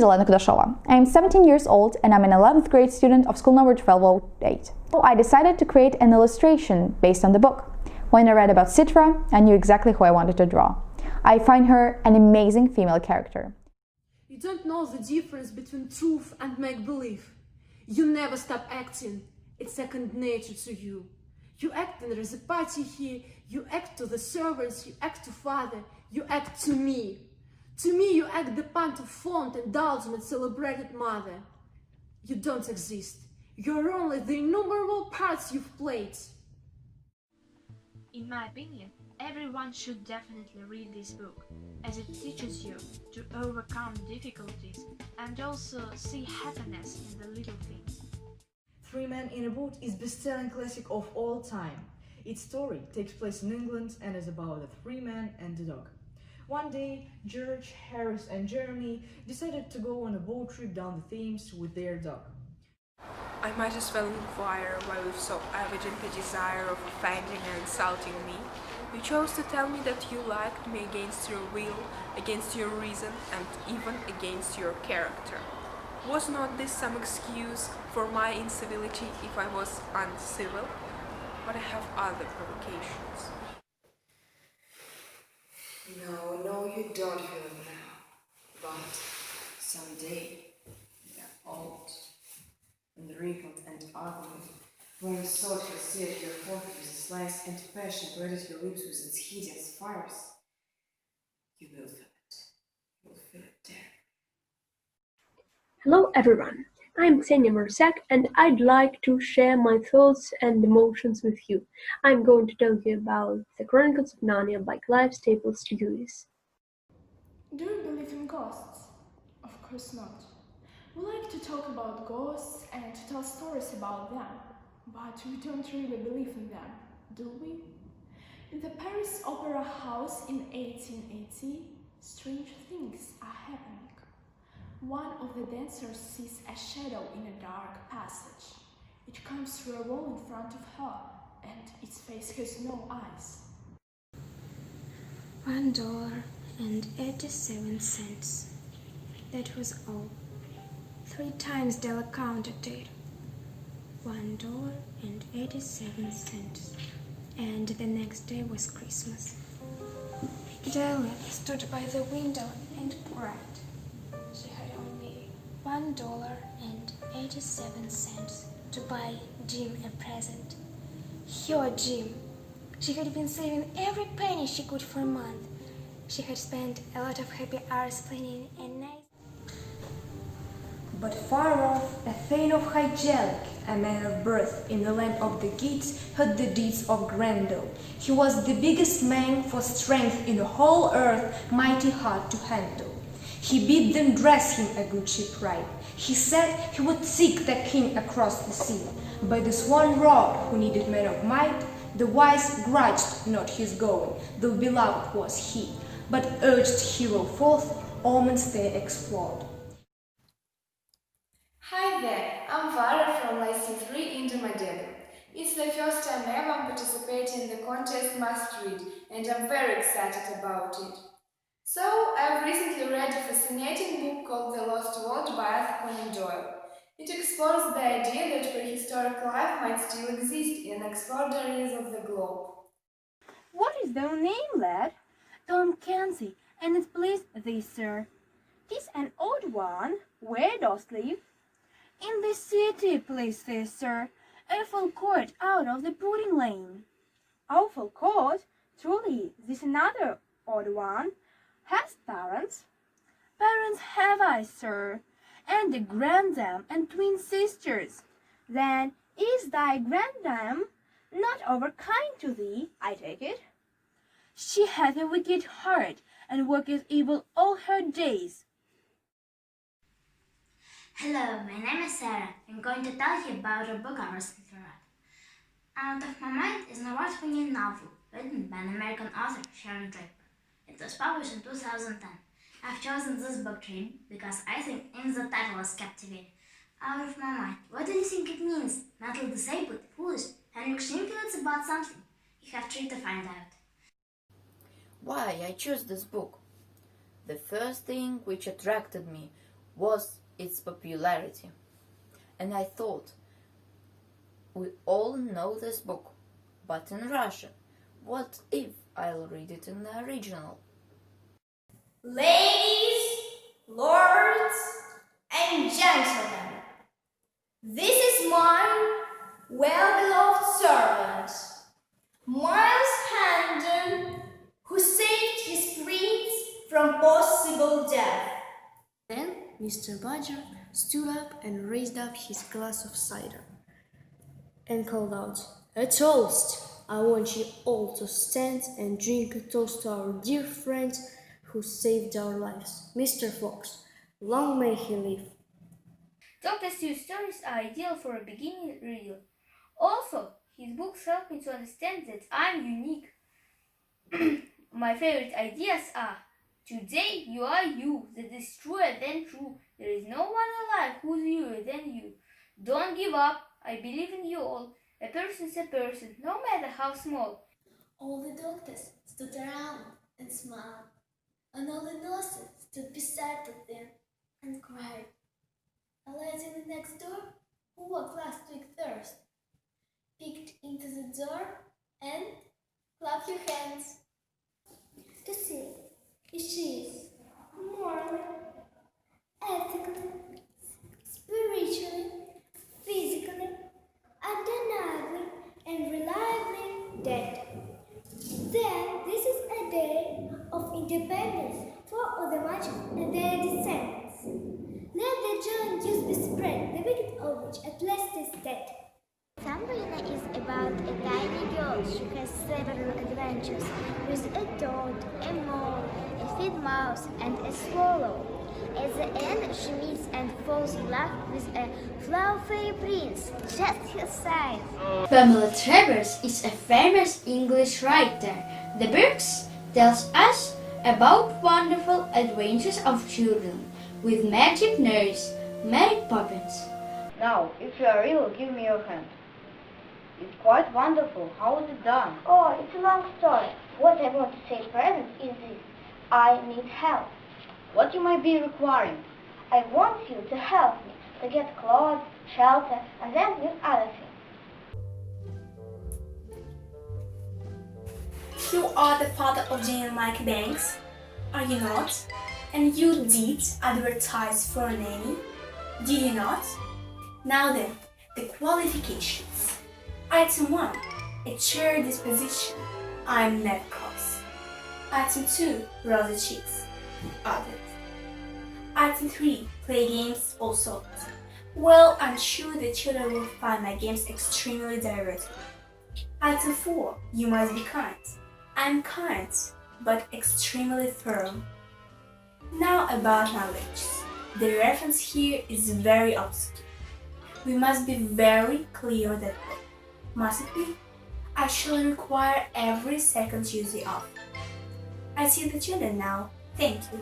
Elena Kudashova. I am 17 years old and I'm an 11th grade student of school number 1208. So I decided to create an illustration based on the book. When I read about Citra, I knew exactly who I wanted to draw. I find her an amazing female character. You don't know the difference between truth and make-believe. You never stop acting. It's second nature to you. You act in the party here, you act to the servants, you act to father, you act to me. To me, you act the part of fond and ultimate celebrated mother. You don't exist. You're only the innumerable parts you've played. In my opinion, everyone should definitely read this book, as it teaches you to overcome difficulties and also see happiness in the little things. Three Men in a Boat is best-selling classic of all time. Its story takes place in England and is about the three men and a dog. One day, George, Harris and Jeremy decided to go on a boat trip down the Thames with their dog. I might as well inquire why with so evident a desire of offending and insulting me, you chose to tell me that you liked me against your will, against your reason, and even against your character. Was not this some excuse for my incivility if I was uncivil? But I have other provocations. No, you don't feel it now. But someday, you're old and wrinkled and ugly, when you sought to set your forehead with its lies and passion blended your lips with its hideous fires, you will feel it. You will feel it there. Hello everyone, I'm Ksenia Mursak and I'd like to share my thoughts and emotions with you. I'm going to tell you about The Chronicles of Narnia by Clive Staples Lewis. Do you believe in ghosts? Of course not. We like to talk about ghosts and to tell stories about them, but we don't really believe in them, do we? In the Paris Opera House in 1880, strange things are happening. One of the dancers sees a shadow in a dark passage. It comes through a wall in front of her, and its face has no eyes. $1.87. That was all. 3 times Della counted it. $1.87. And the next day was Christmas. Della stood by the window and cried. She had only $1.87 to buy Jim a present. Her Jim. She had been saving every penny she could for a month. She had spent a lot of happy hours planning a nice... But far off, a Thane of High Gaelic, a man of birth in the land of the Geats, heard the deeds of Grendel. He was the biggest man for strength in the whole earth, mighty hard to handle. He bid them dress him a good shipwright. He said he would seek the king across the sea. By the swan rod, who needed men of might, the wise grudged not his going, though beloved was he, but urged hero forth, omens they explored. Hi there, I'm Vara from Lesson 3 in Domodedovo. It's the first time ever I'm participating in the contest Must Read, and I'm very excited about it. So, I've recently read a fascinating book called The Lost World by Arthur Conan Doyle. It explores the idea that prehistoric life might still exist in unexplored areas of the globe. What is their name, lad? Tom Kenzie, and it please thee, sir. 'Tis an odd one. Where dost live? In the city, please thee, sir. Awful Court, out of the Pudding Lane. Awful Court? Truly, this another odd one. Hast parents? Parents have I, sir, and a grandam and twin sisters. Then is thy grandam not over kind to thee, I take it? She hath a wicked heart, and worketh evil all her days. Hello, my name is Sarah. I'm going to tell you about a book I recently read. Out of My Mind is an award-winning novel written by an American author, Sharon Draper. It was published in 2010. I've chosen this book to read because I think even the title is captivating. Out of My Mind. What do you think it means? Mentally disabled, foolish, having extreme feelings about something? You have to read to find out. Why I chose this book? The first thing which attracted me was its popularity. And I thought, we all know this book, but in Russian. What if I'll read it in the original? Ladies, lords, and gentlemen, this is my well-beloved servant, Miles Handon, who saved his prince from possible death. Then Mr. Badger stood up and raised up his glass of cider and called out, "A toast! I want you all to stand and drink a toast to our dear friend who saved our lives, Mr. Fox. Long may he live." Dr. Seuss stories are ideal for a beginning reader. Also, his books help me to understand that I'm unique. My favorite ideas are: today you are you, that is truer than true. There is no one alive who's youer than you. Don't give up, I believe in you all. A person's a person, no matter how small. All the doctors stood around and smiled, and all the nurses stood beside of them and cried. A lady next door, who walked last week Thursday, peeked into the door and clapped her hands to see if she is morally, ethically, spiritually, physically, undeniably, and reliably dead. Then this is a day of independence for all the much and their descendants. Let the joy news be spread, the wicked old witch at last is dead. Thumbelina is about a tiny girl. She has several adventures with a toad, a mole, a field mouse, and a swallow. At the end, she meets and falls in love with a flower fairy prince, just her size. Pamela Travers is a famous English writer. The books tells us about wonderful adventures of children with magic nurse Mary Poppins. Now, if you are real, give me your hand. It's quite wonderful. How is it done? Oh, it's a long story. What I want to say at present is this. I need help. What you might be requiring? I want you to help me to get clothes, shelter, and then with other things. You are the father of Jane and Mike Banks, are you not? And you did advertise for a nanny, did you not? Now then, the qualifications. Item 1, a cheery disposition. I'm Ned Cross. Item 2, rosy cheeks. Others. Item 3, play games, all sorts. Well, I'm sure the children will find my games extremely diverting. Item 4, you must be kind. I'm kind, but extremely firm. Now about knowledge. The reference here is very obscure. We must be very clear on that point. Mustn't we? I shall require every second use of. I see the children now. Thank you.